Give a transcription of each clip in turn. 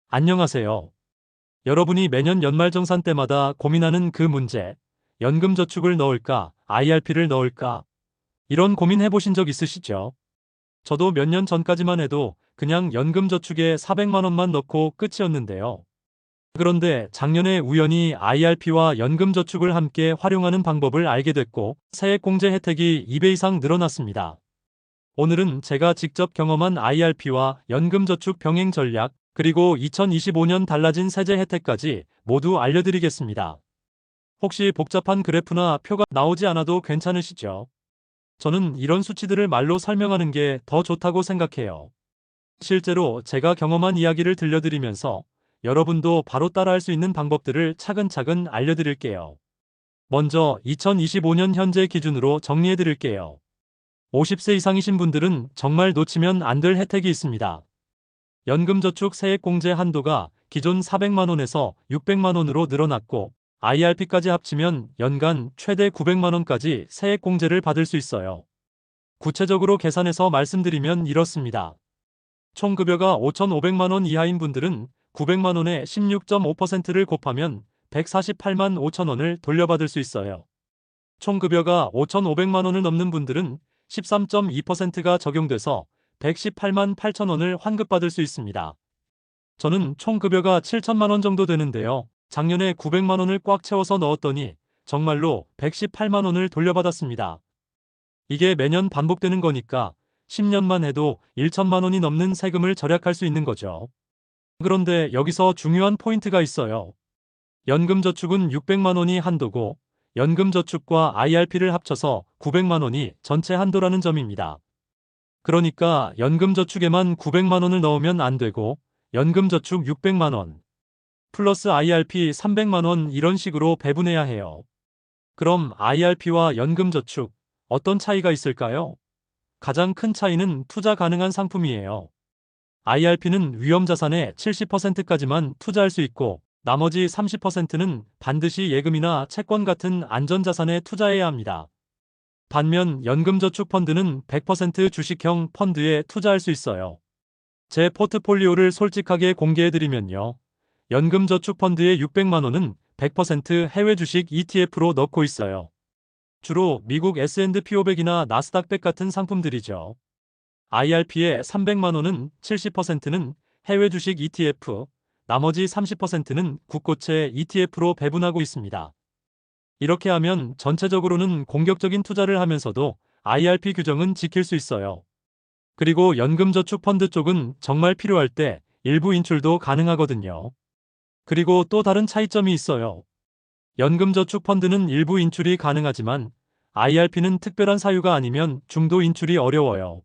안녕하세요. 여러분이 매년 연말정산 때마다 고민하는 그 문제, 연금저축을 넣을까, IRP를 넣을까? 이런 고민 해보신 적 있으시죠? 저도 몇 년 전까지만 해도 그냥 연금저축에 400만 원만 넣고 끝이었는데요. 그런데 작년에 우연히 IRP와 연금저축을 함께 활용하는 방법을 알게 됐고, 세액공제 혜택이 2배 이상 늘어났습니다. 오늘은 제가 직접 경험한 IRP와 연금저축 병행 전략, 그리고 2025년 달라진 세제 혜택까지 모두 알려드리겠습니다. 혹시 복잡한 그래프나 표가 나오지 않아도 괜찮으시죠? 저는 이런 수치들을 말로 설명하는 게 더 좋다고 생각해요. 실제로 제가 경험한 이야기를 들려드리면서 여러분도 바로 따라할 수 있는 방법들을 차근차근 알려드릴게요. 먼저 2025년 현재 기준으로 정리해드릴게요. 50세 이상이신 분들은 정말 놓치면 안 될 혜택이 있습니다. 연금저축 세액공제 한도가 기존 400만 원에서 600만 원으로 늘어났고, IRP까지 합치면 연간 최대 900만 원까지 세액공제를 받을 수 있어요. 구체적으로 계산해서 말씀드리면 이렇습니다. 총 급여가 5,500만 원 이하인 분들은 900만 원에 16.5%를 곱하면 148만 5천 원을 돌려받을 수 있어요. 총 급여가 5,500만 원을 넘는 분들은 13.2%가 적용돼서 118만 8천 원을 환급받을 수 있습니다. 저는 총 급여가 7천만 원 정도 되는데요. 작년에 900만 원을 꽉 채워서 넣었더니 정말로 118만 원을 돌려받았습니다. 이게 매년 반복되는 거니까 10년만 해도 1천만 원이 넘는 세금을 절약할 수 있는 거죠. 그런데 여기서 중요한 포인트가 있어요. 연금저축은 600만 원이 한도고, 연금저축과 IRP를 합쳐서 900만 원이 전체 한도라는 점입니다. 그러니까 연금저축에만 900만 원을 넣으면 안 되고, 연금저축 600만 원, 플러스 IRP 300만 원 이런 식으로 배분해야 해요. 그럼 IRP와 연금저축, 어떤 차이가 있을까요? 가장 큰 차이는 투자 가능한 상품이에요. IRP는 위험자산의 70%까지만 투자할 수 있고, 나머지 30%는 반드시 예금이나 채권 같은 안전자산에 투자해야 합니다. 반면 연금저축펀드는 100% 주식형 펀드에 투자할 수 있어요. 제 포트폴리오를 솔직하게 공개해드리면요. 연금저축펀드의 600만 원은 100% 해외 주식 ETF로 넣고 있어요. 주로 미국 S&P 500이나 나스닥 100 같은 상품들이죠. IRP의 300만 원은 70%는 해외 주식 ETF, 나머지 30%는 국고채 ETF로 배분하고 있습니다. 이렇게 하면 전체적으로는 공격적인 투자를 하면서도 IRP 규정은 지킬 수 있어요. 그리고 연금저축펀드 쪽은 정말 필요할 때 일부 인출도 가능하거든요. 그리고 또 다른 차이점이 있어요. 연금저축펀드는 일부 인출이 가능하지만 IRP는 특별한 사유가 아니면 중도 인출이 어려워요.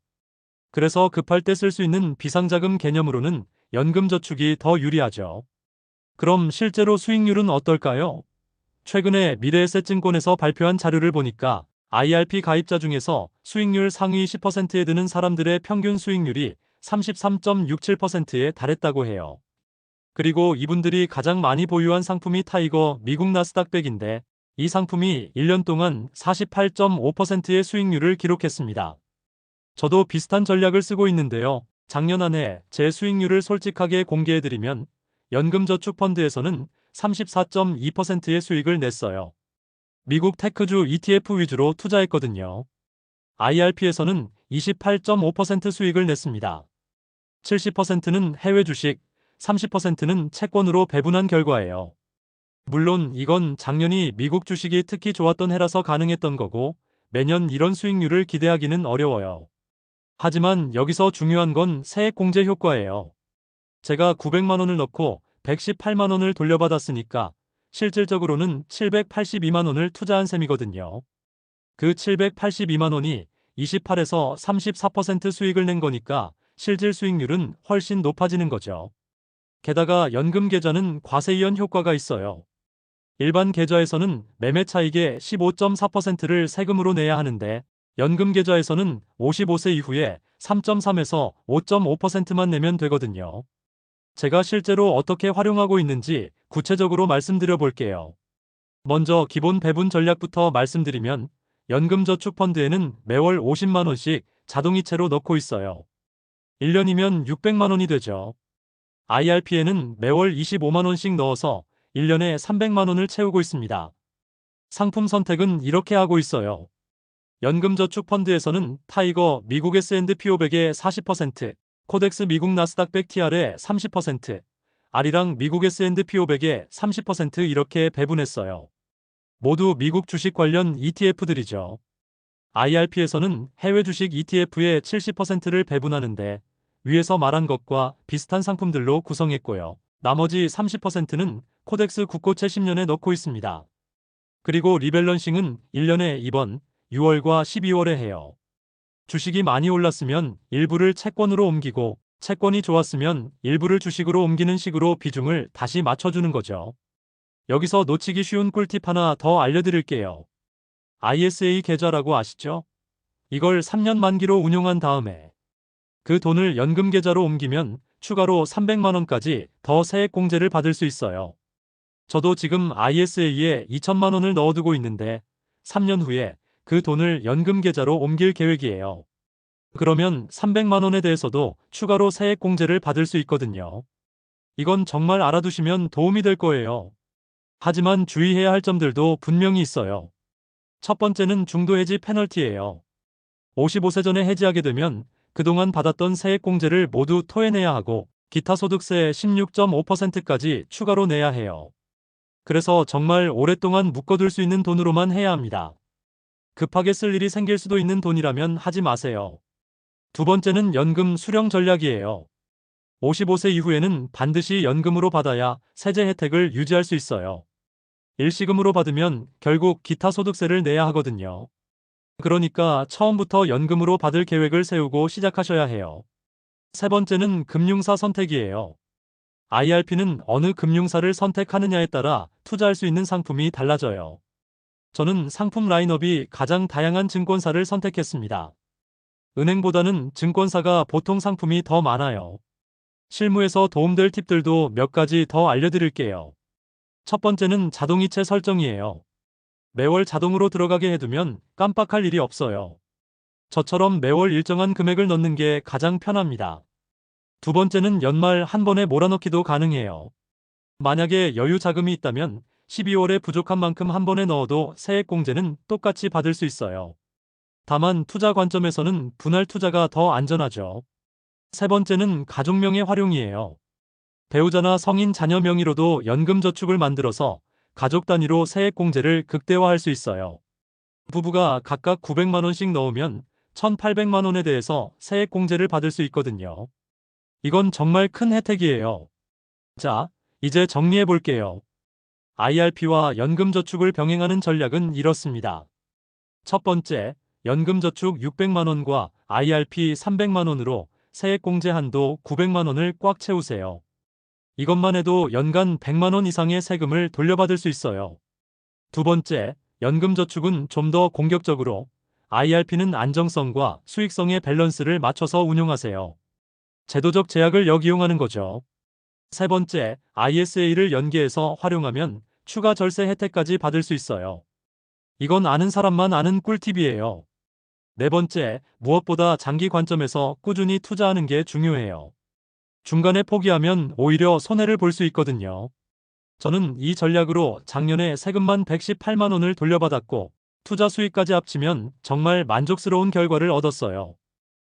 그래서 급할 때 쓸 수 있는 비상자금 개념으로는 연금저축이 더 유리하죠. 그럼 실제로 수익률은 어떨까요? 최근에 미래에셋증권에서 발표한 자료를 보니까 IRP 가입자 중에서 수익률 상위 10%에 드는 사람들의 평균 수익률이 33.67%에 달했다고 해요. 그리고 이분들이 가장 많이 보유한 상품이 타이거 미국 나스닥 100인데, 이 상품이 1년 동안 48.5%의 수익률을 기록했습니다. 저도 비슷한 전략을 쓰고 있는데요. 작년 한 해 제 수익률을 솔직하게 공개해드리면 연금저축펀드에서는 34.2%의 수익을 냈어요. 미국 테크주 ETF 위주로 투자했거든요. IRP에서는 28.5% 수익을 냈습니다. 70%는 해외 주식, 30%는 채권으로 배분한 결과예요. 물론 이건 작년이 미국 주식이 특히 좋았던 해라서 가능했던 거고, 매년 이런 수익률을 기대하기는 어려워요. 하지만 여기서 중요한 건 세액공제 효과예요. 제가 900만 원을 넣고 118만 원을 돌려받았으니까 실질적으로는 782만 원을 투자한 셈이거든요. 그 782만 원이 28에서 34% 수익을 낸 거니까 실질 수익률은 훨씬 높아지는 거죠. 게다가 연금 계좌는 과세이연 효과가 있어요. 일반 계좌에서는 매매 차익의 15.4%를 세금으로 내야 하는데, 연금 계좌에서는 55세 이후에 3.3에서 5.5%만 내면 되거든요. 제가 실제로 어떻게 활용하고 있는지 구체적으로 말씀드려 볼게요. 먼저 기본 배분 전략부터 말씀드리면, 연금저축펀드에는 매월 50만 원씩 자동이체로 넣고 있어요. 1년이면 600만 원이 되죠. IRP에는 매월 25만원씩 넣어서 1년에 300만원을 채우고 있습니다. 상품 선택은 이렇게 하고 있어요. 연금저축펀드에서는 타이거 미국 S&P 500의 40%, 코덱스 미국 나스닥 100 TR의 30%, 아리랑 미국 S&P 500의 30% 이렇게 배분했어요. 모두 미국 주식 관련 ETF들이죠. IRP에서는 해외 주식 ETF의 70%를 배분하는데 위에서 말한 것과 비슷한 상품들로 구성했고요. 나머지 30%는 코덱스 국고채 10년에 넣고 있습니다. 그리고 리밸런싱은 1년에 2번, 6월과 12월에 해요. 주식이 많이 올랐으면 일부를 채권으로 옮기고 채권이 좋았으면 일부를 주식으로 옮기는 식으로 비중을 다시 맞춰주는 거죠. 여기서 놓치기 쉬운 꿀팁 하나 더 알려드릴게요. ISA 계좌라고 아시죠? 이걸 3년 만기로 운용한 다음에 그 돈을 연금 계좌로 옮기면 추가로 300만원까지 더 세액공제를 받을 수 있어요. 저도 지금 ISA에 2천만원을 넣어두고 있는데 3년 후에 그 돈을 연금 계좌로 옮길 계획이에요. 그러면 300만원에 대해서도 추가로 세액공제를 받을 수 있거든요. 이건 정말 알아두시면 도움이 될 거예요. 하지만 주의해야 할 점들도 분명히 있어요. 첫 번째는 중도 해지 페널티예요. 55세 전에 해지하게 되면 그동안 받았던 세액공제를 모두 토해내야 하고 기타 소득세 16.5%까지 추가로 내야 해요. 그래서 정말 오랫동안 묶어둘 수 있는 돈으로만 해야 합니다. 급하게 쓸 일이 생길 수도 있는 돈이라면 하지 마세요. 두 번째는 연금 수령 전략이에요. 55세 이후에는 반드시 연금으로 받아야 세제 혜택을 유지할 수 있어요. 일시금으로 받으면 결국 기타 소득세를 내야 하거든요. 그러니까 처음부터 연금으로 받을 계획을 세우고 시작하셔야 해요. 세 번째는 금융사 선택이에요. IRP는 어느 금융사를 선택하느냐에 따라 투자할 수 있는 상품이 달라져요. 저는 상품 라인업이 가장 다양한 증권사를 선택했습니다. 은행보다는 증권사가 보통 상품이 더 많아요. 실무에서 도움될 팁들도 몇 가지 더 알려드릴게요. 첫 번째는 자동이체 설정이에요. 매월 자동으로 들어가게 해두면 깜빡할 일이 없어요. 저처럼 매월 일정한 금액을 넣는 게 가장 편합니다. 두 번째는 연말 한 번에 몰아넣기도 가능해요. 만약에 여유 자금이 있다면 12월에 부족한 만큼 한 번에 넣어도 세액공제는 똑같이 받을 수 있어요. 다만 투자 관점에서는 분할 투자가 더 안전하죠. 세 번째는 가족명의 활용이에요. 배우자나 성인 자녀 명의로도 연금저축을 만들어서 가족 단위로 세액공제를 극대화할 수 있어요. 부부가 각각 900만원씩 넣으면 1,800만원에 대해서 세액공제를 받을 수 있거든요. 이건 정말 큰 혜택이에요. 자, 이제 정리해 볼게요. IRP와 연금저축을 병행하는 전략은 이렇습니다. 첫 번째, 연금저축 600만원과 IRP 300만원으로 세액공제 한도 900만원을 꽉 채우세요. 이것만 해도 연간 100만원 이상의 세금을 돌려받을 수 있어요. 두 번째, 연금저축은 좀 더 공격적으로 IRP는 안정성과 수익성의 밸런스를 맞춰서 운용하세요. 제도적 제약을 역이용하는 거죠. 세 번째, ISA를 연계해서 활용하면 추가 절세 혜택까지 받을 수 있어요. 이건 아는 사람만 아는 꿀팁이에요. 네 번째, 무엇보다 장기 관점에서 꾸준히 투자하는 게 중요해요. 중간에 포기하면 오히려 손해를 볼 수 있거든요. 저는 이 전략으로 작년에 세금만 118만원을 돌려받았고 투자 수익까지 합치면 정말 만족스러운 결과를 얻었어요.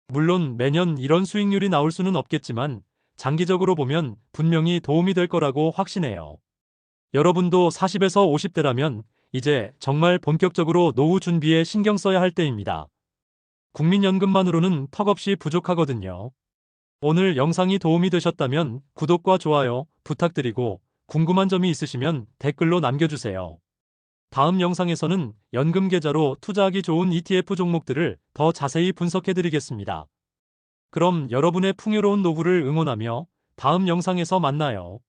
물론 매년 이런 수익률이 나올 수는 없겠지만 장기적으로 보면 분명히 도움이 될 거라고 확신해요. 여러분도 40에서 50대라면 이제 정말 본격적으로 노후 준비에 신경 써야 할 때입니다. 국민연금만으로는 턱없이 부족하거든요. 오늘 영상이 도움이 되셨다면 구독과 좋아요 부탁드리고 궁금한 점이 있으시면 댓글로 남겨주세요. 다음 영상에서는 연금 계좌로 투자하기 좋은 ETF 종목들을 더 자세히 분석해드리겠습니다. 그럼 여러분의 풍요로운 노후를 응원하며 다음 영상에서 만나요.